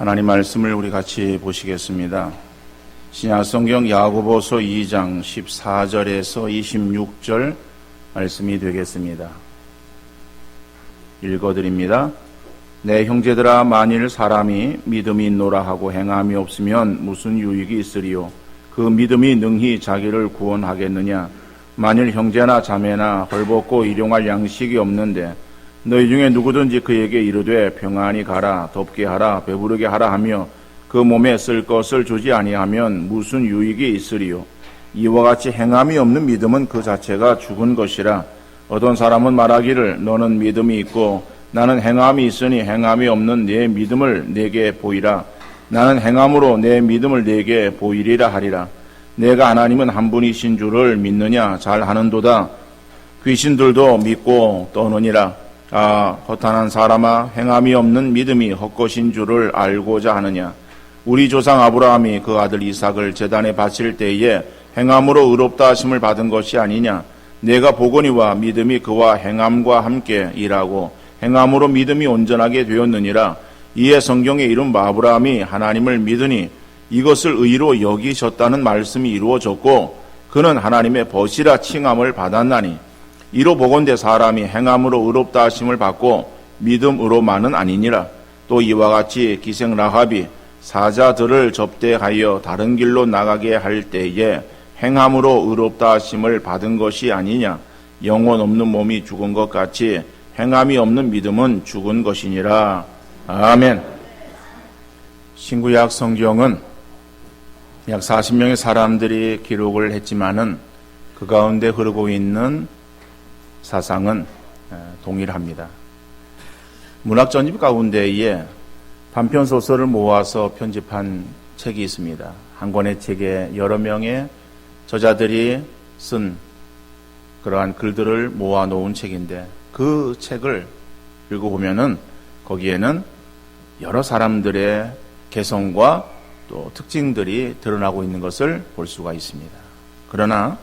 하나님 말씀을 우리 같이 보시겠습니다. 신약성경 야고보서 2장 14절에서 26절 말씀이 되겠습니다. 읽어드립니다. 내 형제들아, 만일 사람이 믿음이 있노라 하고 행함이 없으면 무슨 유익이 있으리요? 그 믿음이 능히 자기를 구원하겠느냐? 만일 형제나 자매나 헐벗고 일용할 양식이 없는데 너희 중에 누구든지 그에게 이르되 평안히 가라, 덥게 하라, 배부르게 하라 하며 그 몸에 쓸 것을 주지 아니하면 무슨 유익이 있으리요? 이와 같이 행함이 없는 믿음은 그 자체가 죽은 것이라. 어떤 사람은 말하기를 너는 믿음이 있고 나는 행함이 있으니 행함이 없는 내 믿음을 내게 보이라. 나는 행함으로 내 믿음을 내게 보이리라 하리라. 내가 하나님은 한 분이신 줄을 믿느냐? 잘 하는도다. 귀신들도 믿고 떠느니라. 아, 허탄한 사람아, 행함이 없는 믿음이 헛것인 줄을 알고자 하느냐? 우리 조상 아브라함이 그 아들 이삭을 제단에 바칠 때에 행함으로 의롭다 하심을 받은 것이 아니냐? 내가 보거니와 믿음이 그와 행함과 함께 일하고 행함으로 믿음이 온전하게 되었느니라. 이에 성경에 이른 아브라함이 하나님을 믿으니 이것을 의로 여기셨다는 말씀이 이루어졌고 그는 하나님의 벗이라 칭함을 받았나니 이로 보건대 사람이 행함으로 의롭다 하심을 받고 믿음으로만은 아니니라. 또 이와 같이 기생 라합이 사자들을 접대하여 다른 길로 나가게 할 때에 행함으로 의롭다 하심을 받은 것이 아니냐? 영혼 없는 몸이 죽은 것 같이 행함이 없는 믿음은 죽은 것이니라. 아멘. 신구약 성경은 약 40명의 사람들이 기록을 했지만은 그 가운데 흐르고 있는 사상은 동일합니다. 문학 전집 가운데에 단편 소설을 모아서 편집한 책이 있습니다. 한 권의 책에 여러 명의 저자들이 쓴 그러한 글들을 모아 놓은 책인데 그 책을 읽어보면은 거기에는 여러 사람들의 개성과 또 특징들이 드러나고 있는 것을 볼 수가 있습니다. 그러나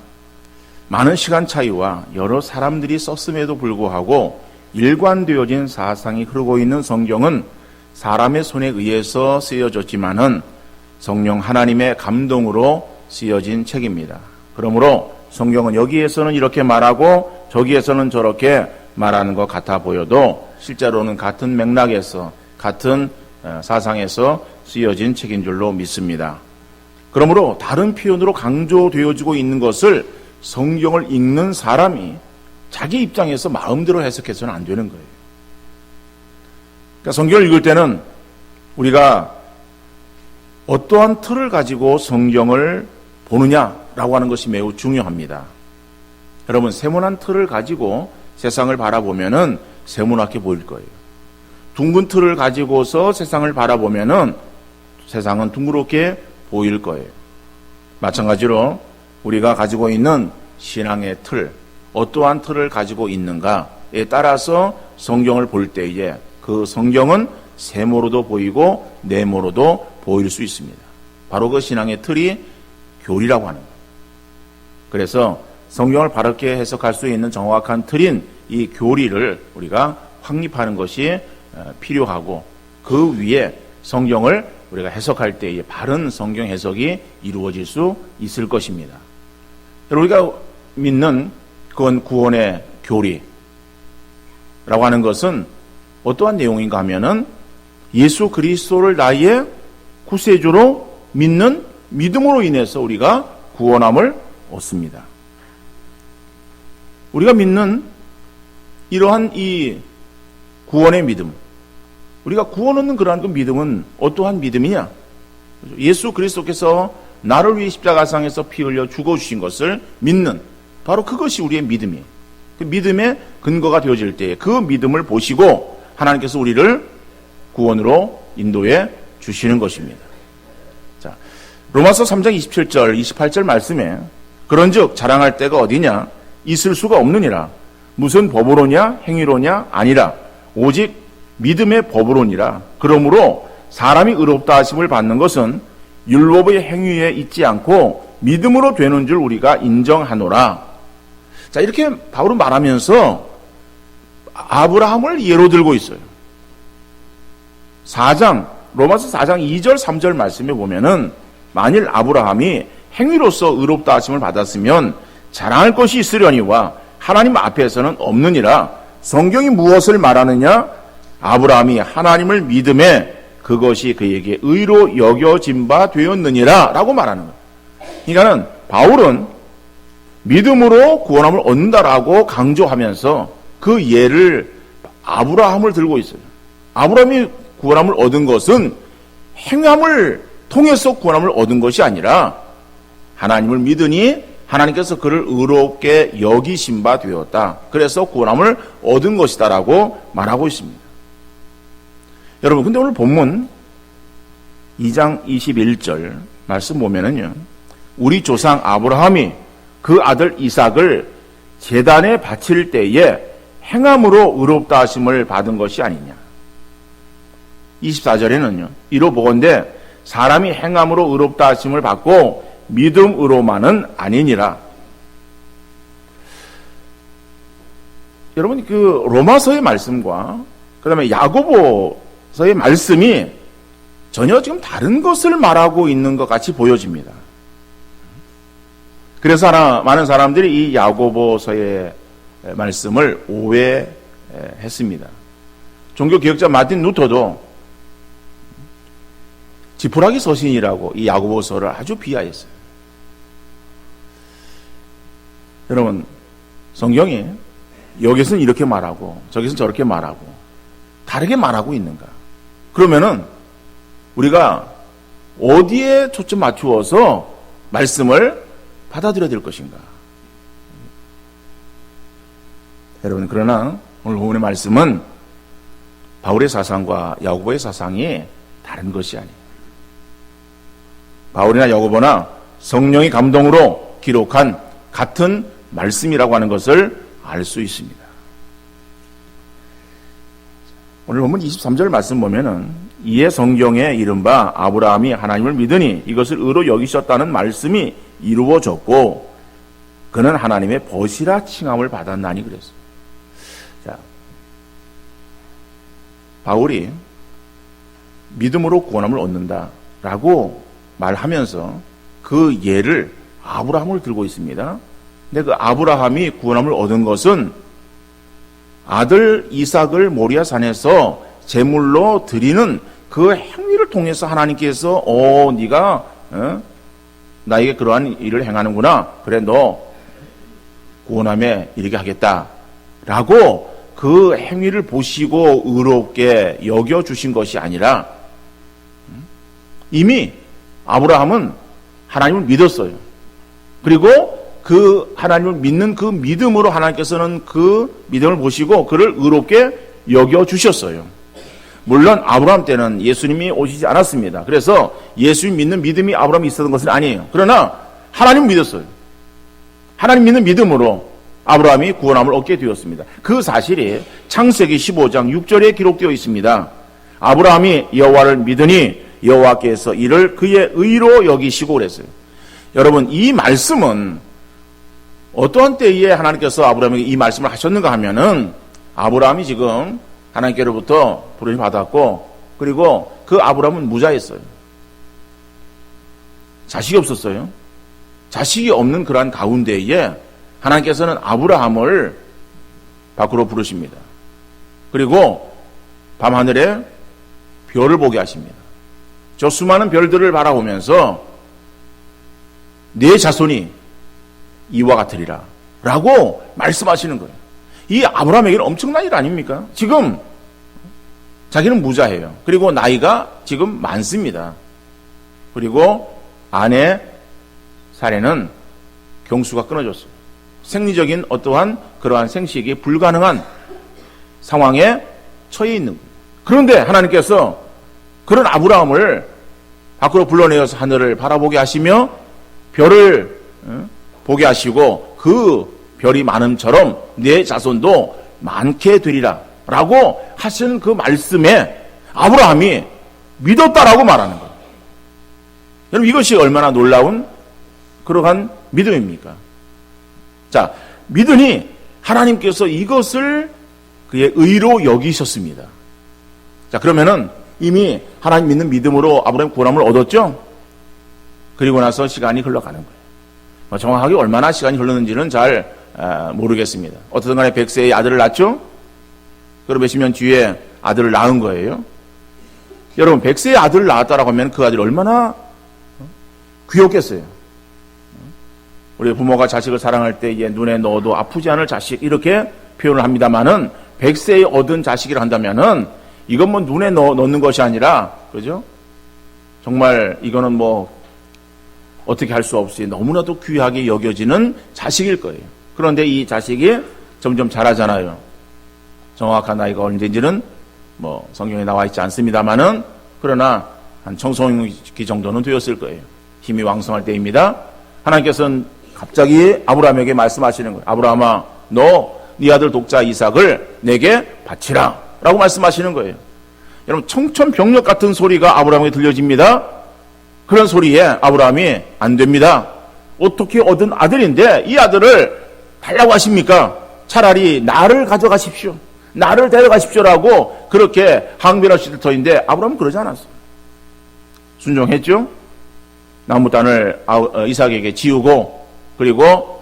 많은 시간 차이와 여러 사람들이 썼음에도 불구하고 일관되어진 사상이 흐르고 있는 성경은 사람의 손에 의해서 쓰여졌지만은 성령 하나님의 감동으로 쓰여진 책입니다. 그러므로 성경은 여기에서는 이렇게 말하고 저기에서는 저렇게 말하는 것 같아 보여도 실제로는 같은 맥락에서 같은 사상에서 쓰여진 책인 줄로 믿습니다. 그러므로 다른 표현으로 강조되어지고 있는 것을 성경을 읽는 사람이 자기 입장에서 마음대로 해석해서는 안 되는 거예요. 그러니까 성경을 읽을 때는 우리가 어떠한 틀을 가지고 성경을 보느냐라고 하는 것이 매우 중요합니다. 여러분, 세모난 틀을 가지고 세상을 바라보면은 세모나게 보일 거예요. 둥근 틀을 가지고서 세상을 바라보면은 세상은 둥그렇게 보일 거예요. 마찬가지로 우리가 가지고 있는 신앙의 틀, 어떠한 틀을 가지고 있는가에 따라서 성경을 볼 때에 그 성경은 세모로도 보이고 네모로도 보일 수 있습니다. 바로 그 신앙의 틀이 교리라고 하는 거예요. 그래서 성경을 바르게 해석할 수 있는 정확한 틀인 이 교리를 우리가 확립하는 것이 필요하고 그 위에 성경을 우리가 해석할 때에 바른 성경 해석이 이루어질 수 있을 것입니다. 우리가 믿는 그건 구원의 교리라고 하는 것은 어떠한 내용인가 하면은 예수 그리스도를 나의 구세주로 믿는 믿음으로 인해서 우리가 구원함을 얻습니다. 우리가 믿는 이러한 이 구원의 믿음, 우리가 구원 얻는 그러한 그 믿음은 어떠한 믿음이냐? 예수 그리스도께서 나를 위해 십자가상에서 피 흘려 죽어주신 것을 믿는 바로 그것이 우리의 믿음이에요. 그 믿음의 근거가 되어질 때 그 믿음을 보시고 하나님께서 우리를 구원으로 인도해 주시는 것입니다. 자, 로마서 3장 27절, 28절 말씀에 그런즉 자랑할 때가 어디냐? 있을 수가 없느니라. 무슨 법으로냐? 행위로냐? 아니라 오직 믿음의 법으로니라. 그러므로 사람이 의롭다 하심을 받는 것은 율법의 행위에 있지 않고 믿음으로 되는 줄 우리가 인정하노라. 자, 이렇게 바울은 말하면서 아브라함을 예로 들고 있어요. 4장 로마서 4장 2절 3절 말씀에 보면은 만일 아브라함이 행위로서 의롭다 하심을 받았으면 자랑할 것이 있으려니와 하나님 앞에서는 없느니라. 성경이 무엇을 말하느냐? 아브라함이 하나님을 믿음에 그것이 그에게 의로 여겨진 바 되었느니라 라고 말하는 거예요. 그러니까는 바울은 믿음으로 구원함을 얻는다라고 강조하면서 그 예를 아브라함을 들고 있어요. 아브라함이 구원함을 얻은 것은 행함을 통해서 구원함을 얻은 것이 아니라 하나님을 믿으니 하나님께서 그를 의롭게 여기신 바 되었다. 그래서 구원함을 얻은 것이다라고 말하고 있습니다. 여러분, 근데 오늘 본문 2장 21절 말씀 보면은요, 우리 조상 아브라함이 그 아들 이삭을 제단에 바칠 때에 행함으로 의롭다 하심을 받은 것이 아니냐. 24절에는요, 이로 보건대 사람이 행함으로 의롭다 하심을 받고 믿음으로만은 아니니라. 여러분, 그 로마서의 말씀과 그 다음에 야고보서의 말씀이 전혀 지금 다른 것을 말하고 있는 것 같이 보여집니다. 그래서 많은 사람들이 이 야고보서의 말씀을 오해했습니다. 종교개혁자 마틴 루터도 지푸라기 서신이라고 이 야고보서를 아주 비하했어요. 여러분, 성경이 여기서는 이렇게 말하고 저기서는 저렇게 말하고 다르게 말하고 있는가? 그러면은 우리가 어디에 초점 맞추어서 말씀을 받아들여야 될 것인가? 여러분, 그러나 오늘 본문의 말씀은 바울의 사상과 야고보의 사상이 다른 것이 아니에요. 바울이나 야고보나 성령의 감동으로 기록한 같은 말씀이라고 하는 것을 알 수 있습니다. 오늘 본문 23절 말씀 보면은 이에 성경에 이른바 아브라함이 하나님을 믿으니 이것을 의로 여기셨다는 말씀이 이루어졌고 그는 하나님의 벗이라 칭함을 받았나니 그랬어요. 자, 바울이 믿음으로 구원함을 얻는다라고 말하면서 그 예를 아브라함을 들고 있습니다. 근데 그 아브라함이 구원함을 얻은 것은 아들 이삭을 모리아 산에서 제물로 드리는 그 행위를 통해서 하나님께서 네가 나에게 그러한 일을 행하는구나. 그래, 너 구원함에 이르게 하겠다라고 그 행위를 보시고 의롭게 여겨주신 것이 아니라 이미 아브라함은 하나님을 믿었어요. 그리고 그 하나님을 믿는 그 믿음으로 하나님께서는 그 믿음을 보시고 그를 의롭게 여겨주셨어요. 물론 아브라함 때는 예수님이 오시지 않았습니다. 그래서 예수님 믿는 믿음이 아브라함이 있었던 것은 아니에요. 그러나 하나님 믿었어요. 하나님 믿는 믿음으로 아브라함이 구원함을 얻게 되었습니다. 그 사실이 창세기 15장 6절에 기록되어 있습니다. 아브라함이 여호와를 믿으니 여호와께서 이를 그의 의로 여기시고 그랬어요. 여러분, 이 말씀은 어떠한 때에 하나님께서 아브라함에게 이 말씀을 하셨는가 하면은 아브라함이 지금 하나님께로부터 부름을 받았고 그리고 그 아브라함은 무자였어요. 자식이 없었어요. 자식이 없는 그러한 가운데에 하나님께서는 아브라함을 밖으로 부르십니다. 그리고 밤하늘에 별을 보게 하십니다. 저 수많은 별들을 바라보면서 내 자손이 이와 같으리라 라고 말씀하시는 거예요. 이 아브라함에게는 엄청난 일 아닙니까? 지금 자기는 무자예요. 그리고 나이가 지금 많습니다. 그리고 아내 사례는 경수가 끊어졌어요. 생리적인 어떠한 그러한 생식이 불가능한 상황에 처해 있는 거예요. 그런데 하나님께서 그런 아브라함을 밖으로 불러내어서 하늘을 바라보게 하시며 별을 보게 하시고 그 별이 많음처럼 내 자손도 많게 되리라 라고 하시는 그 말씀에 아브라함이 믿었다라고 말하는 거예요. 여러분, 이것이 얼마나 놀라운 그러한 믿음입니까? 자, 믿으니 하나님께서 이것을 그의 의로 여기셨습니다. 자, 그러면은 이미 하나님 믿는 믿음으로 아브라함이 구원함을 얻었죠. 그리고 나서 시간이 흘러가는 거예요. 정확하게 얼마나 시간이 흘렀는지는 잘 모르겠습니다. 어쨌든 간에 100세의 아들을 낳죠. 그리고 몇십 년 뒤에 아들을 낳은 거예요. 여러분 100세의 아들을 낳았다라고 하면 그 아들이 얼마나 귀엽겠어요. 우리 부모가 자식을 사랑할 때 눈에 넣어도 아프지 않을 자식 이렇게 표현을 합니다만은 100세에 얻은 자식이라 한다면은 이건 뭐 눈에 넣는 것이 아니라 그죠? 정말 이거는 뭐 어떻게 할 수 없이 너무나도 귀하게 여겨지는 자식일 거예요. 그런데 이 자식이 점점 자라잖아요. 정확한 나이가 언제인지는 뭐 성경에 나와 있지 않습니다만은 그러나 한 청소년기 정도는 되었을 거예요. 힘이 왕성할 때입니다. 하나님께서는 갑자기 아브라함에게 말씀하시는 거예요. 아브라함아, 너 네 아들 독자 이삭을 내게 바치라 라고 말씀하시는 거예요. 여러분 청천벽력 같은 소리가 아브라함에게 들려집니다. 그런 소리에 아브라함이 안 됩니다. 어떻게 얻은 아들인데 이 아들을 달라고 하십니까? 차라리 나를 가져가십시오. 나를 데려가십시오라고 그렇게 항변하실 터인데 아브라함은 그러지 않았어요. 순종했죠. 나무단을 이삭에게 지우고 그리고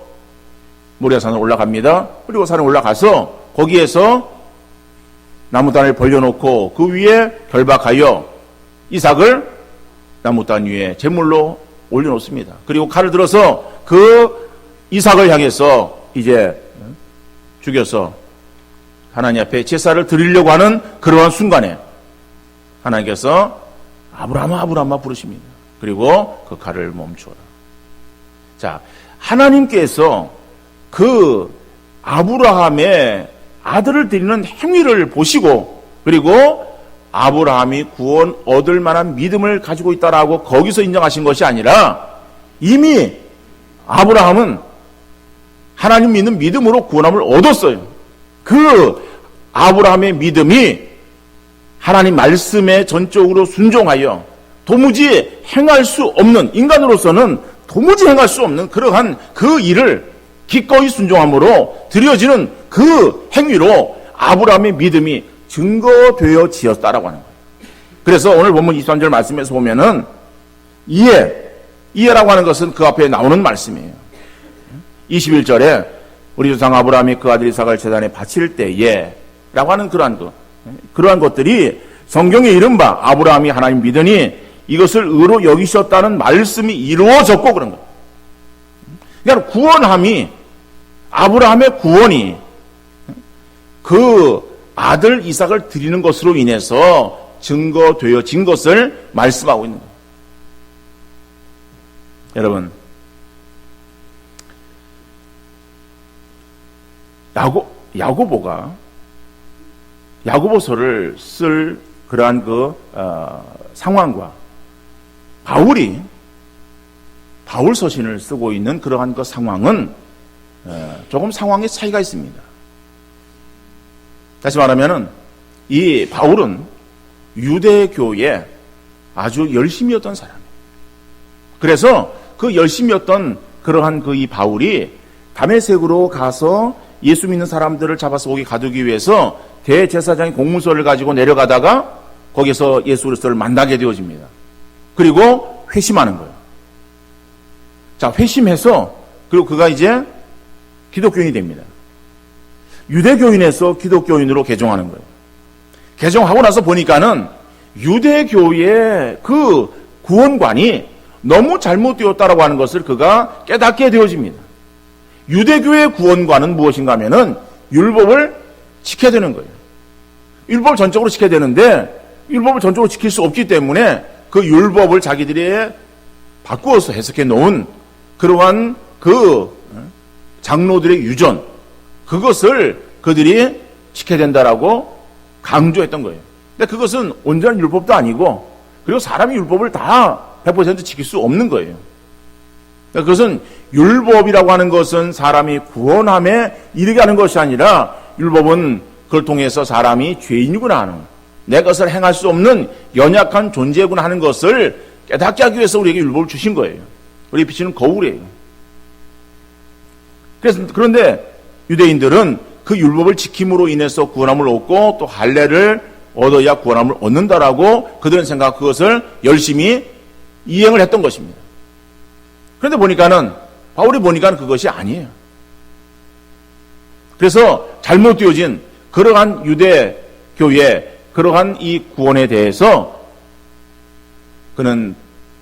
모리아산으로 올라갑니다. 그리고 산에 올라가서 거기에서 나무단을 벌려놓고 그 위에 결박하여 이삭을 나무단 위에 제물로 올려놓습니다. 그리고 칼을 들어서 그 이삭을 향해서 이제 죽여서 하나님 앞에 제사를 드리려고 하는 그러한 순간에 하나님께서 아브라함아 아브라함아 부르십니다. 그리고 그 칼을 멈추어라. 자, 하나님께서 그 아브라함의 아들을 드리는 행위를 보시고 그리고 아브라함이 구원 얻을 만한 믿음을 가지고 있다라고 거기서 인정하신 것이 아니라 이미 아브라함은 하나님 믿는 믿음으로 구원함을 얻었어요. 그 아브라함의 믿음이 하나님 말씀에 전적으로 순종하여 도무지 행할 수 없는, 인간으로서는 도무지 행할 수 없는 그러한 그 일을 기꺼이 순종함으로 드려지는 그 행위로 아브라함의 믿음이 증거되어지었다라고 하는 거예요. 그래서 오늘 본문 23절 말씀에서 보면은 이해라고 하는 것은 그 앞에 나오는 말씀이에요. 21절에 우리 조상 아브라함이 그 아들 이삭을 제단에 바칠 때에 라고 하는 그러한 것들이 성경에 이른바 아브라함이 하나님 믿으니 이것을 의로 여기셨다는 말씀이 이루어졌고 그런 거예요. 그러니까 구원함이 아브라함의 구원이 그 아들 이삭을 드리는 것으로 인해서 증거되어진 것을 말씀하고 있는 거예요. 여러분 야고보서를 쓸 그러한 상황과 바울 서신을 쓰고 있는 그러한 그 상황은 조금 상황의 차이가 있습니다. 다시 말하면은 이 바울은 유대교에 아주 열심이었던 사람이에요. 그래서 그 열심이었던 그러한 이 바울이 다메섹으로 가서 예수 믿는 사람들을 잡아서 거기 가두기 위해서 대제사장의 공문서를 가지고 내려가다가 거기서 예수 그리스도를 만나게 되어집니다. 그리고 회심하는 거예요. 자, 회심해서 그리고 그가 이제 기독교인이 됩니다. 유대교인에서 기독교인으로 개종하는 거예요. 개종하고 나서 보니까는 유대교의 그 구원관이 너무 잘못되었다라고 하는 것을 그가 깨닫게 되어집니다. 유대교의 구원관은 무엇인가 하면은 율법을 지켜야 되는 거예요. 율법을 전적으로 지켜야 되는데 율법을 전적으로 지킬 수 없기 때문에 그 율법을 자기들이 바꾸어서 해석해 놓은 그러한 그 장로들의 유전, 그것을 그들이 지켜야 된다라고 강조했던 거예요. 근데 그것은 온전한 율법도 아니고 그리고 사람이 율법을 다 100% 지킬 수 없는 거예요. 그러니까 그것은 율법이라고 하는 것은 사람이 구원함에 이르게 하는 것이 아니라 율법은 그걸 통해서 사람이 죄인이구나 하는, 내 것을 행할 수 없는 연약한 존재구나 하는 것을 깨닫게 하기 위해서 우리에게 율법을 주신 거예요. 우리 비치는 거울이에요. 그런데 유대인들은 그 율법을 지킴으로 인해서 구원함을 얻고 또 할례를 얻어야 구원함을 얻는다라고 그들은 생각 그것을 열심히 이행을 했던 것입니다. 그런데 보니까는 바울이 보니까는 그것이 아니에요. 그래서 잘못되어진 그러한 유대 교회 그러한 이 구원에 대해서 그는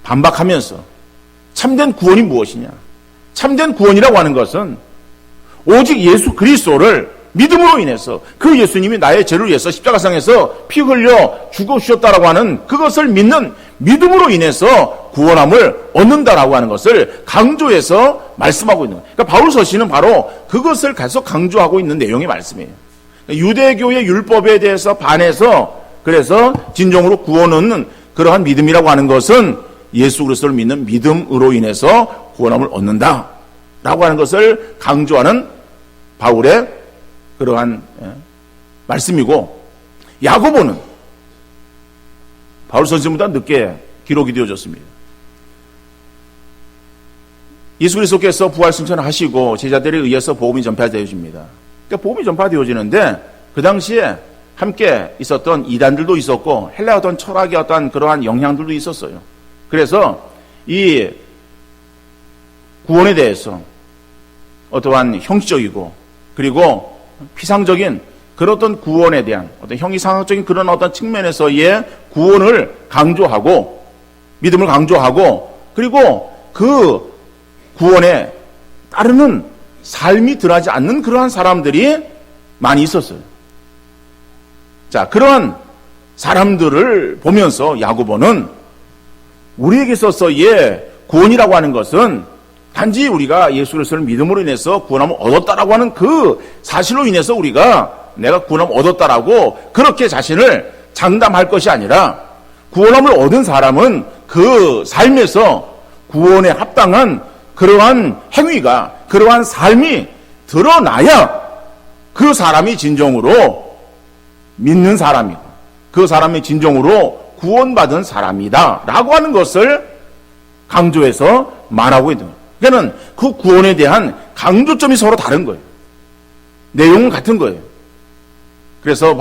반박하면서 참된 구원이 무엇이냐? 참된 구원이라고 하는 것은 오직 예수 그리스도를 믿음으로 인해서 그 예수님이 나의 죄를 위해서 십자가상에서 피 흘려 죽으셨다라고 하는 그것을 믿는 믿음으로 인해서 구원함을 얻는다라고 하는 것을 강조해서 말씀하고 있는 거예요. 그러니까 바울 서신은 바로 그것을 계속 강조하고 있는 내용의 말씀이에요. 유대교의 율법에 대해서 반해서 그래서 진정으로 구원 얻는 그러한 믿음이라고 하는 것은 예수 그리스도를 믿는 믿음으로 인해서 구원함을 얻는다라고 하는 것을 강조하는 바울의 그러한 말씀이고, 야고보는 바울 선생보다 늦게 기록이 되어졌습니다. 예수 그리스도께서 부활 승천하시고 제자들에 의해서 복음이 전파되어집니다. 그러니까 복음이 전파되어지는데 그 당시에 함께 있었던 이단들도 있었고 헬라의 어떤 철학의 어떤 그러한 영향들도 있었어요. 그래서 이 구원에 대해서 어떠한 형식적이고 그리고 피상적인 그런 어떤 구원에 대한 어떤 형이상학적인 그런 어떤 측면에서의 구원을 강조하고 믿음을 강조하고 그리고 그 구원에 따르는 삶이 들어가지 않는 그러한 사람들이 많이 있었어요. 자, 그러한 사람들을 보면서 야고보는 우리에게 있어서의 구원이라고 하는 것은 단지 우리가 예수 그리스도를 믿음으로 인해서 구원함을 얻었다라고 하는 그 사실로 인해서 우리가 내가 구원함을 얻었다라고 그렇게 자신을 장담할 것이 아니라 구원함을 얻은 사람은 그 삶에서 구원에 합당한 그러한 행위가 그러한 삶이 드러나야 그 사람이 진정으로 믿는 사람이고 그 사람이 진정으로 구원받은 사람이다 라고 하는 것을 강조해서 말하고 있는 거예요. 그러니까 그 구원에 대한 강조점이 서로 다른 거예요. 내용은 같은 거예요. 그래서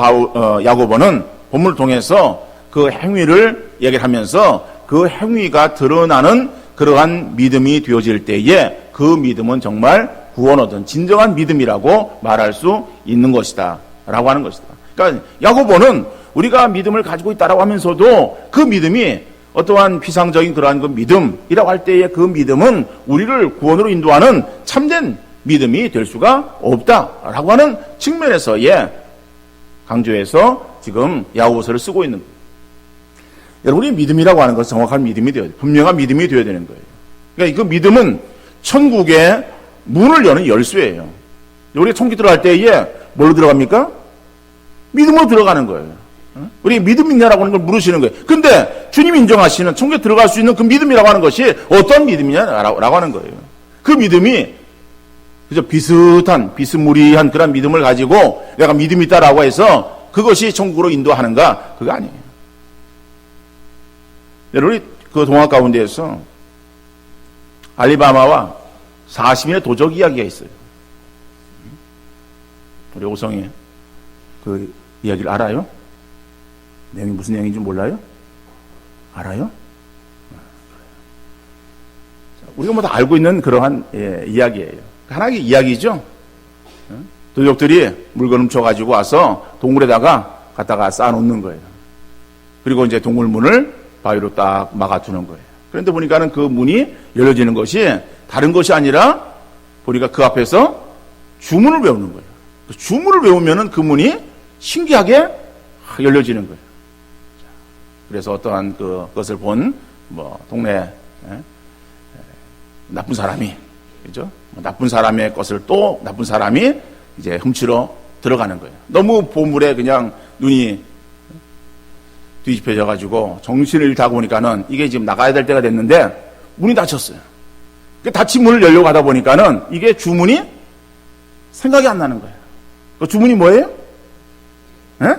야고보는 본문을 통해서 그 행위를 얘기하면서 그 행위가 드러나는 그러한 믿음이 되어질 때에 그 믿음은 정말 구원 얻은 진정한 믿음이라고 말할 수 있는 것이다 라고 하는 것이다. 그러니까 야고보는 우리가 믿음을 가지고 있다라고 하면서도 그 믿음이 어떠한 피상적인 그러한 그 믿음이라고 할 때의 그 믿음은 우리를 구원으로 인도하는 참된 믿음이 될 수가 없다라고 하는 측면에서의 강조해서 지금 야고보서를 쓰고 있는 거예요. 여러분이 믿음이라고 하는 것은 정확한 믿음이 되어야 돼요. 분명한 믿음이 되어야 되는 거예요. 그러니까 그 믿음은 천국의 문을 여는 열쇠예요. 우리가 천국 들어갈 때에 뭘로 들어갑니까? 믿음으로 들어가는 거예요. 우리 믿음 있냐라고 하는 걸 물으시는 거예요. 근데 주님이 인정하시는 천국에 들어갈 수 있는 그 믿음이라고 하는 것이 어떤 믿음이냐라고 하는 거예요. 그 믿음이 그저 비스무리한 그런 믿음을 가지고 내가 믿음이 있다라고 해서 그것이 천국으로 인도하는가? 그거 아니에요. 여러분이 그 동화 가운데에서 알리바마와 40인의 도적 이야기가 있어요. 우리 오성이 그 이야기를 알아요? 내용이 무슨 내용인지 몰라요? 알아요? 우리가 뭐 다 알고 있는 그러한 이야기예요. 하나의 이야기죠. 도적들이 물건 훔쳐가지고 와서 동굴에다가 갖다가 쌓아놓는 거예요. 그리고 이제 동굴 문을 바위로 딱 막아두는 거예요. 그런데 보니까는 그 문이 열려지는 것이 다른 것이 아니라 보니까 그 앞에서 주문을 외우는 거예요. 그 주문을 외우면은 그 문이 신기하게 열려지는 거예요. 그래서 어떠한 그것을 본 동네 나쁜 사람이 그죠? 나쁜 사람의 것을 또 나쁜 사람이 이제 훔치러 들어가는 거예요. 너무 보물에 그냥 눈이 뒤집혀져 가지고 정신을 잃다 보니까는 이게 지금 나가야 될 때가 됐는데 문이 닫혔어요. 그 닫힌 문을 열려고 하다 보니까는 이게 주문이 생각이 안 나는 거예요. 그 주문이 뭐예요? 에?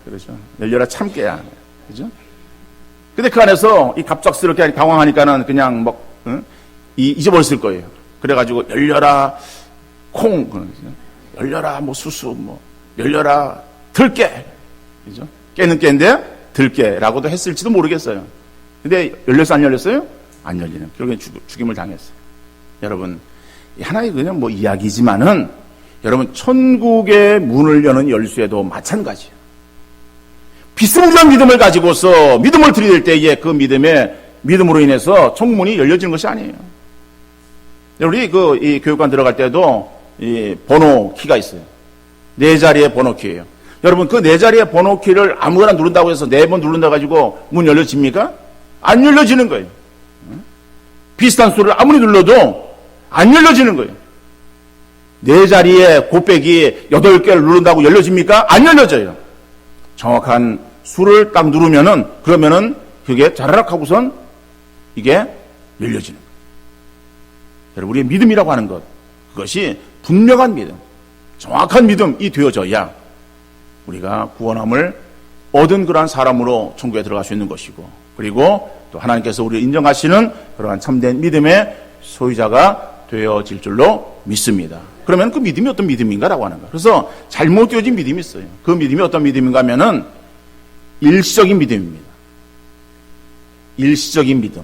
그렇죠. 열려라 참깨야. 그죠? 근데 그 안에서 이 갑작스럽게 당황하니까는 그냥 잊어버렸을 거예요. 그래가지고 열려라 콩, 열려라 수수, 열려라 들깨, 그죠? 깨는 깨인데 들깨라고도 했을지도 모르겠어요. 근데 열렸어요? 안 열렸어요? 안 열리는. 결국엔 죽임을 당했어요. 여러분, 하나의 그냥 뭐 이야기지만은 여러분, 천국의 문을 여는 열쇠도 마찬가지예요. 비스무리한 믿음을 가지고서 믿음을 들이댈 때에 그 믿음으로 인해서 천국문이 열려지는 것이 아니에요. 우리 이 교육관 들어갈 때도 이 번호 키가 있어요. 4자리의 번호 키예요. 여러분, 그 4자리의 번호 키를 아무거나 누른다고 해서 4번 누른다 가지고 문 열려집니까? 안 열려지는 거예요. 비슷한 수를 아무리 눌러도 안 열려지는 거예요. 4자리의 곱빼기 8개를 누른다고 열려집니까? 안 열려져요. 정확한 수를 딱 누르면은, 그러면은 그게 자라락 하고선 이게 열려지는 거예요. 여러분, 우리의 믿음이라고 하는 것, 그것이 분명한 믿음, 정확한 믿음이 되어져야 우리가 구원함을 얻은 그러한 사람으로 천국에 들어갈 수 있는 것이고, 그리고 또 하나님께서 우리를 인정하시는 그러한 참된 믿음의 소유자가 되어질 줄로 믿습니다. 그러면 그 믿음이 어떤 믿음인가라고 하는 거예요. 그래서 잘못되어진 믿음이 있어요. 그 믿음이 어떤 믿음인가 하면은 일시적인 믿음입니다. 일시적인 믿음.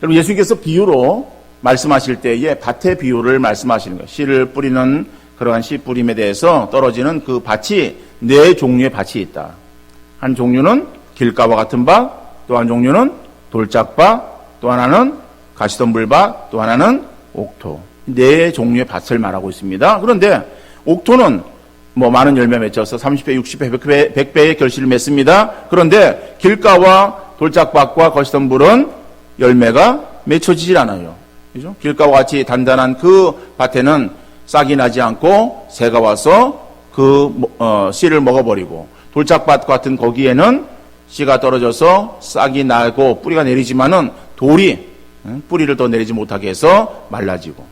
여러분, 예수님께서 비유로 말씀하실 때에 밭의 비유를 말씀하시는 거예요. 씨를 뿌리는 그러한 씨 뿌림에 대해서 떨어지는 그 밭이 4종류의 밭이 있다. 한 종류는 길가와 같은 밭, 또 한 종류는 돌짝밭, 또 하나는 가시덤불밭, 또 하나는 옥토. 4종류의 밭을 말하고 있습니다. 그런데 옥토는 뭐 많은 열매 맺혀서 30배, 60배, 100배의 결실을 맺습니다. 그런데 길가와 돌짝밭과 거시덤불은 열매가 맺혀지질 않아요. 그죠? 길가와 같이 단단한 그 밭에는 싹이 나지 않고 새가 와서 그 씨를 먹어버리고, 돌짝밭 같은 거기에는 씨가 떨어져서 싹이 나고 뿌리가 내리지만은 돌이 뿌리를 더 내리지 못하게 해서 말라지고,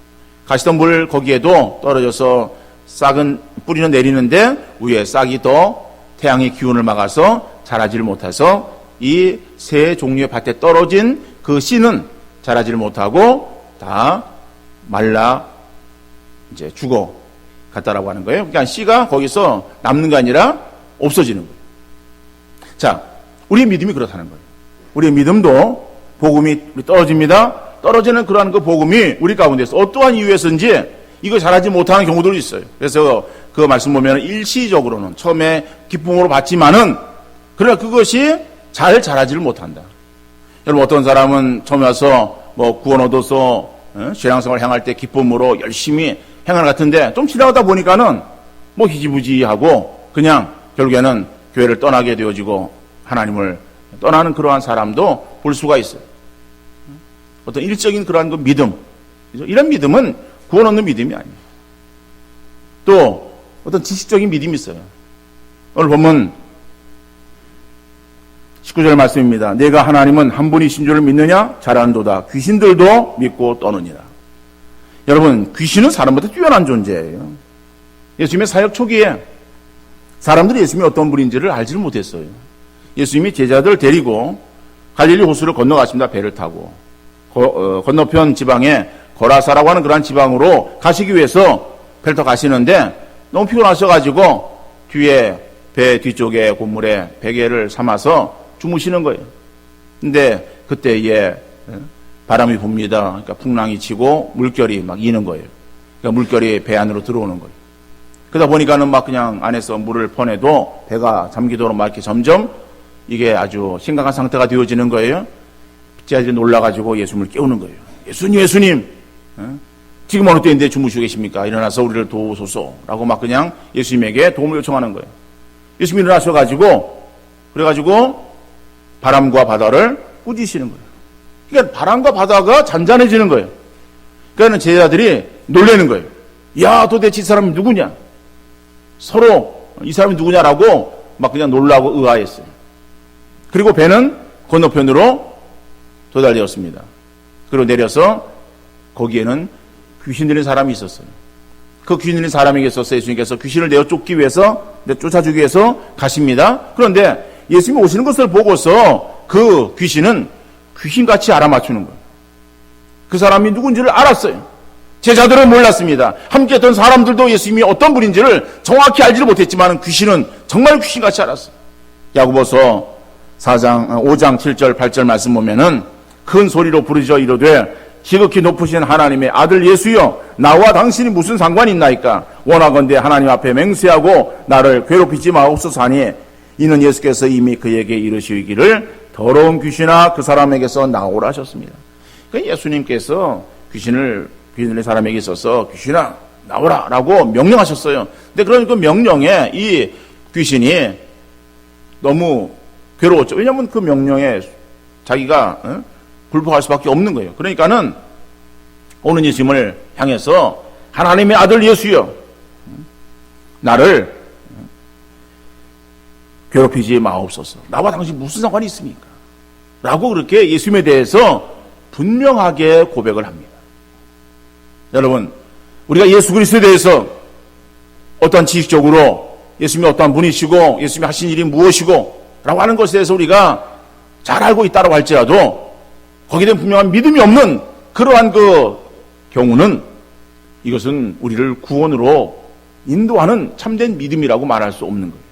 가시덤불 거기에도 떨어져서 싹은 뿌리는 내리는데 위에 싹이 더 태양의 기운을 막아서 자라지를 못해서 이 세 종류의 밭에 떨어진 그 씨는 자라지를 못하고 다 말라 이제 죽어 갔다라고 하는 거예요. 그러니까 씨가 거기서 남는 게 아니라 없어지는 거예요. 자, 우리의 믿음이 그렇다는 거예요. 우리의 믿음도 복음이 떨어집니다. 떨어지는 그러한 그 복음이 우리 가운데서 어떠한 이유에서인지 이거 잘하지 못하는 경우들이 있어요. 그래서 그 말씀 보면 일시적으로는 처음에 기쁨으로 받지만은 그러나 그것이 잘 자라지를 못한다. 여러분, 어떤 사람은 처음에 와서 뭐 구원 얻어서 신앙생활 향할 때 기쁨으로 열심히 행하는 것 같은데 좀 지나가다 보니까는 뭐 희지부지하고 그냥 결국에는 교회를 떠나게 되어지고 하나님을 떠나는 그러한 사람도 볼 수가 있어요. 어떤 일적인 그러한 그 믿음, 이런 믿음은 구원 얻는 믿음이 아니에요. 또 어떤 지식적인 믿음이 있어요. 오늘 보면 19절 말씀입니다. 내가 하나님은 한 분이신 줄을 믿느냐? 잘한도다. 귀신들도 믿고 떠느니라. 여러분, 귀신은 사람보다 뛰어난 존재예요. 예수님의 사역 초기에 사람들이 예수님이 어떤 분인지를 알지를 못했어요. 예수님이 제자들을 데리고 갈릴리 호수를 건너가십니다. 배를 타고 건너편 지방에 거라사라고 하는 그런 지방으로 가시기 위해서 배를 타고 가시는데 너무 피곤하셔가지고 뒤에 배 뒤쪽에 고물에 베개를 삼아서 주무시는 거예요. 근데 그때에 바람이 붑니다. 그러니까 풍랑이 치고 물결이 막 이는 거예요. 그러니까 물결이 배 안으로 들어오는 거예요. 그러다 보니까는 막 그냥 안에서 물을 퍼내도 배가 잠기도록 막 이렇게 점점 이게 아주 심각한 상태가 되어지는 거예요. 제자들이 놀라가지고 예수님을 깨우는 거예요. 예수님, 지금 어느 때인데 주무시고 계십니까? 일어나서 우리를 도우소서라고 막 그냥 예수님에게 도움을 요청하는 거예요. 예수님이 일어나셔가지고 그래가지고 바람과 바다를 꾸짖으시는 거예요. 그러니까 바람과 바다가 잔잔해지는 거예요. 그러니까 제자들이 놀라는 거예요. 야, 도대체 이 사람이 누구냐? 서로 이 사람이 누구냐라고 막 그냥 놀라고 의아했어요. 그리고 배는 건너편으로 도달되었습니다. 그리고 내려서 거기에는 귀신 들린 사람이 있었어요. 그 귀신 들린 사람에게 있어서 예수님께서 귀신을 내어 쫓아주기 위해서 가십니다. 그런데 예수님이 오시는 것을 보고서 그 귀신은 귀신같이 알아맞추는 거예요. 그 사람이 누군지를 알았어요. 제자들은 몰랐습니다. 함께 했던 사람들도 예수님이 어떤 분인지를 정확히 알지를 못했지만 귀신은 정말 귀신같이 알았어요. 야고보서 5장 7절 8절 말씀 보면은 큰 소리로 부르짖어 이르되 지극히 높으신 하나님의 아들 예수여 나와 당신이 무슨 상관이 있나이까 원하건대 하나님 앞에 맹세하고 나를 괴롭히지 마옵소서 하니 이는 예수께서 이미 그에게 이르시기를 더러운 귀신아 그 사람에게서 나오라 하셨습니다. 그러니까 예수님께서 귀신을 사람에게 있어서 귀신아 나오라 라고 명령하셨어요. 근데 그런 그 명령에 이 귀신이 너무 괴로웠죠. 왜냐하면 그 명령에 자기가 불복할 수밖에 없는 거예요. 그러니까는 오는 예수님을 향해서 하나님의 아들 예수여 나를 괴롭히지 마옵소서. 나와 당신 무슨 상관이 있습니까? 라고 그렇게 예수님에 대해서 분명하게 고백을 합니다. 여러분, 우리가 예수 그리스도에 대해서 어떠한 지식적으로 예수님이 어떠한 분이시고 예수님이 하신 일이 무엇이고 라고 하는 것에 대해서 우리가 잘 알고 있다고 할지라도 거기에 대한 분명한 믿음이 없는 그러한 그 경우는 이것은 우리를 구원으로 인도하는 참된 믿음이라고 말할 수 없는 거예요.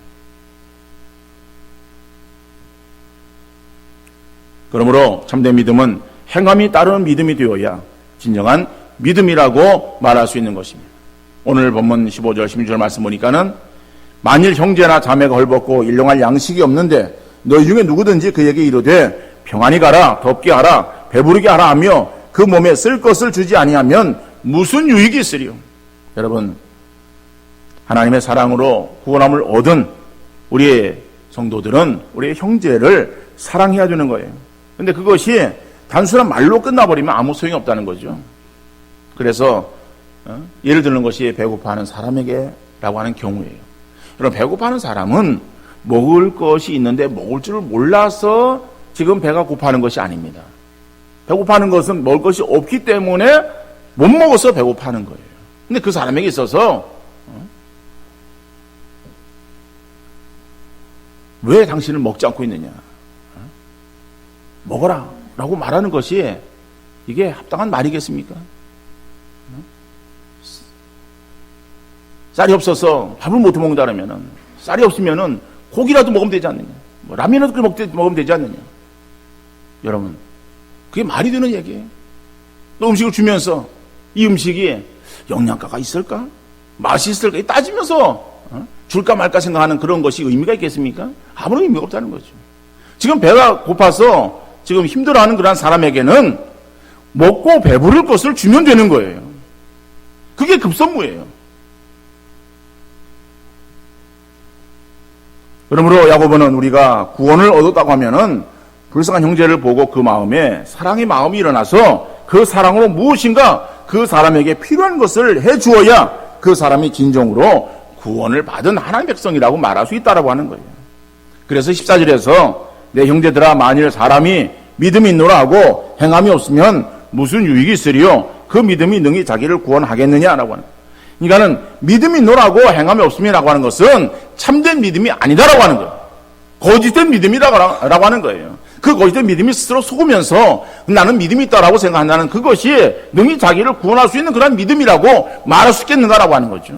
그러므로 참된 믿음은 행함이 따르는 믿음이 되어야 진정한 믿음이라고 말할 수 있는 것입니다. 오늘 본문 15절 16절 말씀 보니까는 만일 형제나 자매가 헐벗고 일용할 양식이 없는데 너희 중에 누구든지 그에게 이르되 평안히 가라 덥게 하라 배부르게 하라 하며 그 몸에 쓸 것을 주지 아니하면 무슨 유익이 있으리요. 여러분, 하나님의 사랑으로 구원함을 얻은 우리의 성도들은 우리의 형제를 사랑해야 되는 거예요. 그런데 그것이 단순한 말로 끝나버리면 아무 소용이 없다는 거죠. 그래서 예를 드는 것이 배고파하는 사람에게 라고 하는 경우예요. 여러분, 배고파하는 사람은 먹을 것이 있는데 먹을 줄을 몰라서 지금 배가 고파하는 것이 아닙니다. 배고파하는 것은 먹을 것이 없기 때문에 못 먹어서 배고파하는 거예요. 근데 그 사람에게 있어서 왜 당신은 먹지 않고 있느냐? 먹어라 라고 말하는 것이 이게 합당한 말이겠습니까? 쌀이 없어서 밥을 못 먹는다 그러면은 쌀이 없으면은 고기라도 먹으면 되지 않느냐? 뭐 라면이라도 먹으면 되지 않느냐? 여러분, 그게 말이 되는 얘기예요. 또 음식을 주면서 이 음식이 영양가가 있을까? 맛이 있을까? 따지면서 줄까 말까 생각하는 그런 것이 의미가 있겠습니까? 아무런 의미가 없다는 거죠. 지금 배가 고파서 지금 힘들어하는 그런 사람에게는 먹고 배부를 것을 주면 되는 거예요. 그게 급선무예요. 그러므로 야고보는 우리가 구원을 얻었다고 하면은 불쌍한 형제를 보고 그 마음에 사랑의 마음이 일어나서 그 사랑으로 무엇인가 그 사람에게 필요한 것을 해주어야 그 사람이 진정으로 구원을 받은 하나님의 백성이라고 말할 수 있다라고 하는 거예요. 그래서 14절에서 내 형제들아 만일 사람이 믿음이 있노라 하고 행함이 없으면 무슨 유익이 있으리요? 그 믿음이 능히 자기를 구원하겠느냐라고 하는 거예요. 그러니까는 믿음이 있노라고 행함이 없음이라고 하는 것은 참된 믿음이 아니다라고 하는 거예요. 거짓된 믿음이라고 하는 거예요. 그 거짓된 믿음이 스스로 속으면서 나는 믿음이 있다라고 생각한다는 그것이 능히 자기를 구원할 수 있는 그런 믿음이라고 말할 수 있겠는가라고 하는 거죠.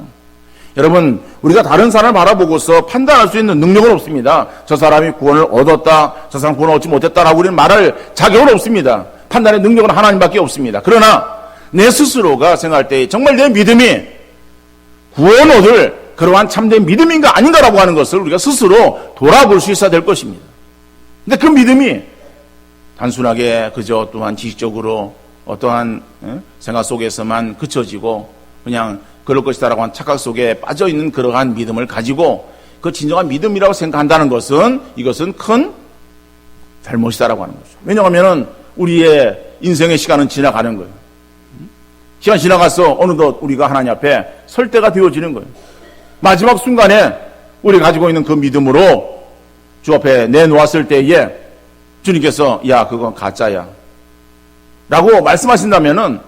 여러분, 우리가 다른 사람을 바라보고서 판단할 수 있는 능력은 없습니다. 저 사람이 구원을 얻었다, 저 사람 구원을 얻지 못했다라고 우리는 말할 자격은 없습니다. 판단의 능력은 하나님밖에 없습니다. 그러나 내 스스로가 생각할 때 정말 내 믿음이 구원 얻을 그러한 참된 믿음인가 아닌가라고 하는 것을 우리가 스스로 돌아볼 수 있어야 될 것입니다. 근데 그 믿음이 단순하게 그저 또한 지식적으로 어떠한 생각 속에서만 그쳐지고 그냥 그럴 것이다라고 하는 착각 속에 빠져있는 그러한 믿음을 가지고 그 진정한 믿음이라고 생각한다는 것은 이것은 큰 잘못이다라고 하는 거죠. 왜냐하면 우리의 인생의 시간은 지나가는 거예요. 시간 지나가서 어느덧 우리가 하나님 앞에 설 때가 되어지는 거예요. 마지막 순간에 우리가 가지고 있는 그 믿음으로 주 앞에 내놓았을 때에 주님께서 야 그건 가짜야 라고 말씀하신다면은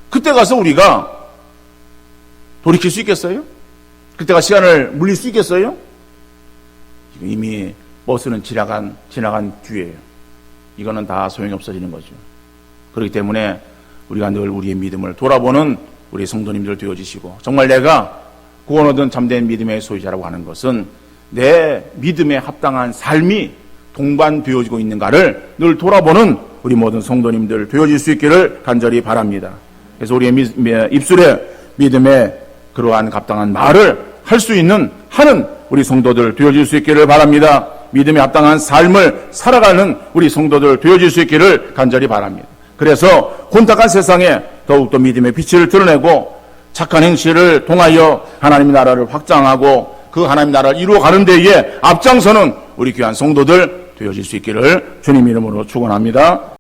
그때 가서 우리가 돌이킬 수 있겠어요? 그때가 시간을 물릴 수 있겠어요? 이미 버스는 지나간 뒤에요. 이거는 다 소용이 없어지는 거죠. 그렇기 때문에 우리가 늘 우리의 믿음을 돌아보는 우리 성도님들 되어주시고 정말 내가 구원 얻은 참된 믿음의 소유자라고 하는 것은 내 믿음에 합당한 삶이 동반되어지고 있는가를 늘 돌아보는 우리 모든 성도님들 되어질 수 있기를 간절히 바랍니다. 그래서 우리의 입술에 믿음에 그러한 합당한 말을 할 수 있는 하는 우리 성도들 되어질 수 있기를 바랍니다. 믿음에 합당한 삶을 살아가는 우리 성도들 되어질 수 있기를 간절히 바랍니다. 그래서 혼탁한 세상에 더욱더 믿음의 빛을 드러내고 착한 행실을 통하여 하나님의 나라를 확장하고 그 하나님의 나라를 이루어가는 데에 앞장서는 우리 귀한 성도들 되어질 수 있기를 주님 이름으로 축원합니다.